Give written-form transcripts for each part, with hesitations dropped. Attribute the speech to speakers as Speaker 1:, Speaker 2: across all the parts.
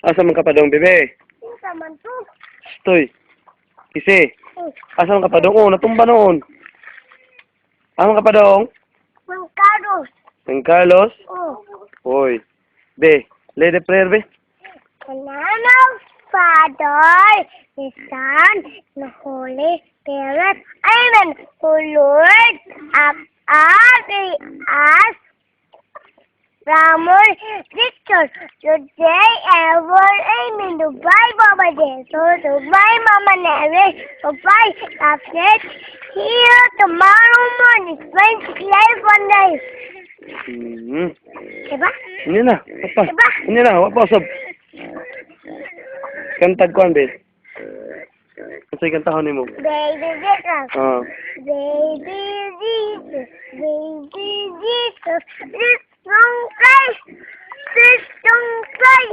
Speaker 1: Asa man ka pa dong, bebe?
Speaker 2: Isa man to.
Speaker 1: Stoy. Kisi. Asa man ka pa dong? Oh, natumba noon. Asa man ka pa dong?
Speaker 2: Mang Carlos.
Speaker 1: San Carlos?
Speaker 2: Oh.
Speaker 1: Hoy. Be, lay the prayer, be.
Speaker 2: In the name of Father, the Son, the Holy Spirit. Amen. O Lord, as Ramon Victor, today ever, amen. Goodbye, Mama Jesus. Goodbye, Mama Neri. Goodbye, Captain. Here tomorrow morning. Friends, live one day. Diba?
Speaker 1: Ini na. Apa?
Speaker 2: Diba?
Speaker 1: Ini na. Wapa usab. Kantag ko, be. Kasi kantahon nimo.
Speaker 2: Baby Jesus.
Speaker 1: Ah.
Speaker 2: Baby Jesus. Baby Jesus. Please don't cry. Please don't cry.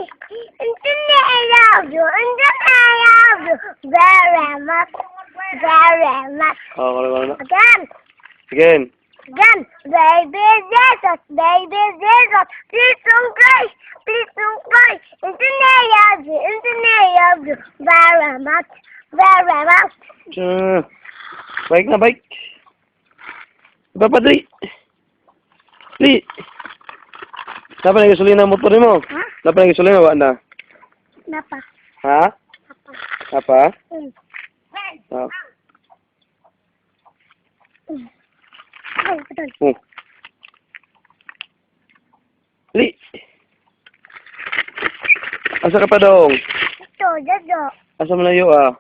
Speaker 2: And today I love you. And today I love you. Very much. Very much.
Speaker 1: Ah, kalau na.
Speaker 2: Again.
Speaker 1: Again.
Speaker 2: Again. Baby Jesus. Baby Jesus. Please don't cry. Please don't cry. And today I love you. And today I love you. Very much. Very much.
Speaker 1: Baik na, baik. Bapak, Dri. Dri. Napa lagi gasolina ang motor mo?
Speaker 2: Ha?
Speaker 1: Napa lagi gasolina ba na?
Speaker 2: Napa?
Speaker 1: Ha?
Speaker 2: Apa?
Speaker 1: Apa?
Speaker 2: Mm.
Speaker 1: Ah.
Speaker 2: Ay, betul.
Speaker 1: Oh. Dri. Asa ka pa dong?
Speaker 2: Ito, dado.
Speaker 1: Asa malayo ah?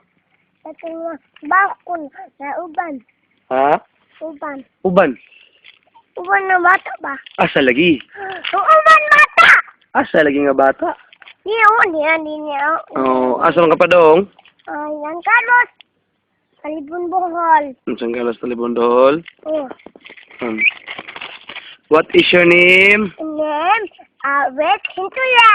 Speaker 2: Ito mga bakon na uban.
Speaker 1: Ha?
Speaker 2: Uban.
Speaker 1: Uban.
Speaker 2: Uban na bata ba?
Speaker 1: Asa lagi?
Speaker 2: Uban bata!
Speaker 1: Asa lagi nga bata?
Speaker 2: Niya.
Speaker 1: Oh, asa man ka pa dong?
Speaker 2: Yan, Carlos. Kalibon Bohol.
Speaker 1: San Carlos Talibondol.
Speaker 2: Oh.
Speaker 1: What is your name?
Speaker 2: Name, Awet Hintula.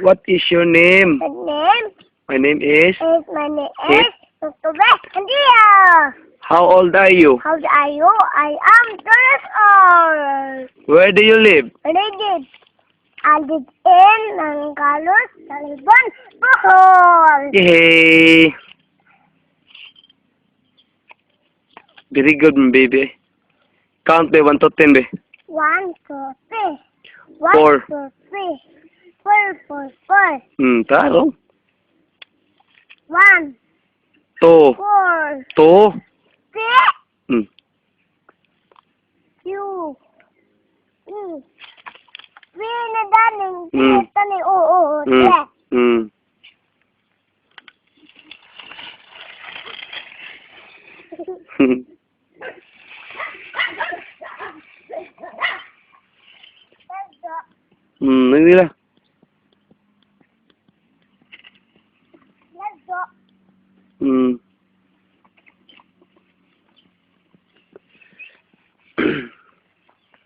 Speaker 1: What is your name?
Speaker 2: The name
Speaker 1: My name is.
Speaker 2: my name is Awet Hintula.
Speaker 1: How old are you?
Speaker 2: How old are you? I am 2 years old.
Speaker 1: Where do you live?
Speaker 2: I live in Nangalos, Talibon, Bohol.
Speaker 1: Yay! Very good, baby. Count by 1 to 10, be.
Speaker 2: 1, 2, 3.
Speaker 1: 4.
Speaker 2: 1, 2, 3. 4, 4, 4.
Speaker 1: Taro.
Speaker 2: 1,
Speaker 1: 2.
Speaker 2: 4,
Speaker 1: 2.
Speaker 2: 3. 2. 3 na daning. 3 tani. Oo. 3.
Speaker 1: Hindi na.
Speaker 2: Let's go.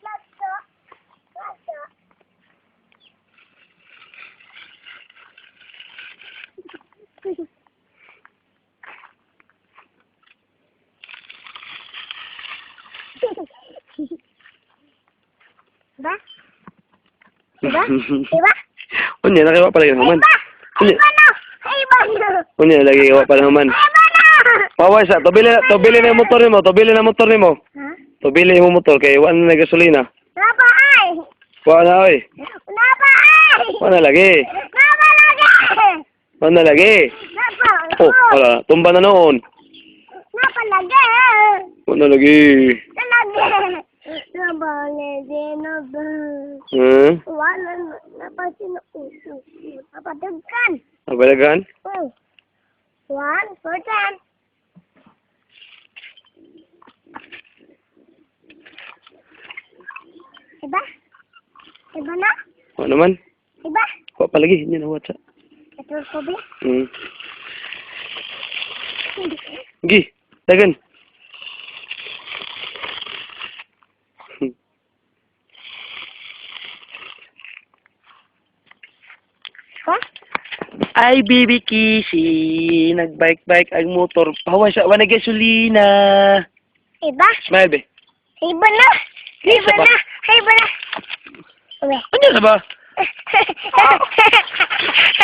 Speaker 2: Let's go. Let's go. Diba? Diba? Diba?
Speaker 1: Unya, nakiwa pala yung haman.
Speaker 2: Diba? Iba na! Iba na!
Speaker 1: Unya, lagi kawa pala haman.
Speaker 2: Iba na!
Speaker 1: Paway sa, tobili na yung motor nimo, tobili na motor nimo.
Speaker 2: Ha?
Speaker 1: Tobili yung motor, kay wala na gasolina.
Speaker 2: Napa ay!
Speaker 1: Wala na, oy.
Speaker 2: Napa ay!
Speaker 1: Wala lagi.
Speaker 2: Napa lagi!
Speaker 1: Wala lagi.
Speaker 2: Napa!
Speaker 1: Oh, wala. Tumba na noon.
Speaker 2: Napa lagi!
Speaker 1: Wala lagi.
Speaker 2: Lagi! Napa lagi? Napa? Wala na. Napa sinuuso. Napa dagkan.
Speaker 1: Abalagan?
Speaker 2: 1 for 10. Diba? Diba na?
Speaker 1: Ano naman?
Speaker 2: Diba?
Speaker 1: Wala pa lagi. Hindi na WhatsApp.
Speaker 2: Ito ko ba?
Speaker 1: Gi, dagan.
Speaker 2: Ha?
Speaker 1: Ay, baby Kissy, nagbike-bike ang motor. Paway sa wala gasolina.
Speaker 2: Iba?
Speaker 1: Smile, be.
Speaker 2: Iba na! Iba
Speaker 1: Isa pa.
Speaker 2: na! Iba na! Uwe.
Speaker 1: Ano na ba?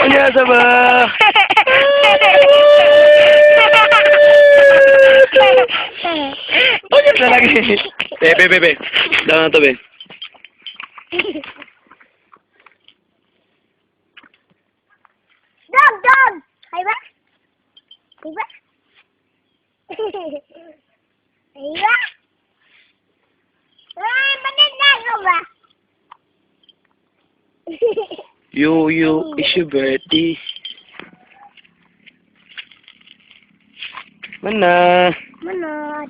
Speaker 1: niya sa ba? Oh, yan na lagi. Be. Daw na to, be.
Speaker 2: Dog! Ay ba? Ay ba? Ay ba? Ay, maganda ka ba?
Speaker 1: Yo, it's your birthday. Mana?
Speaker 2: Mana?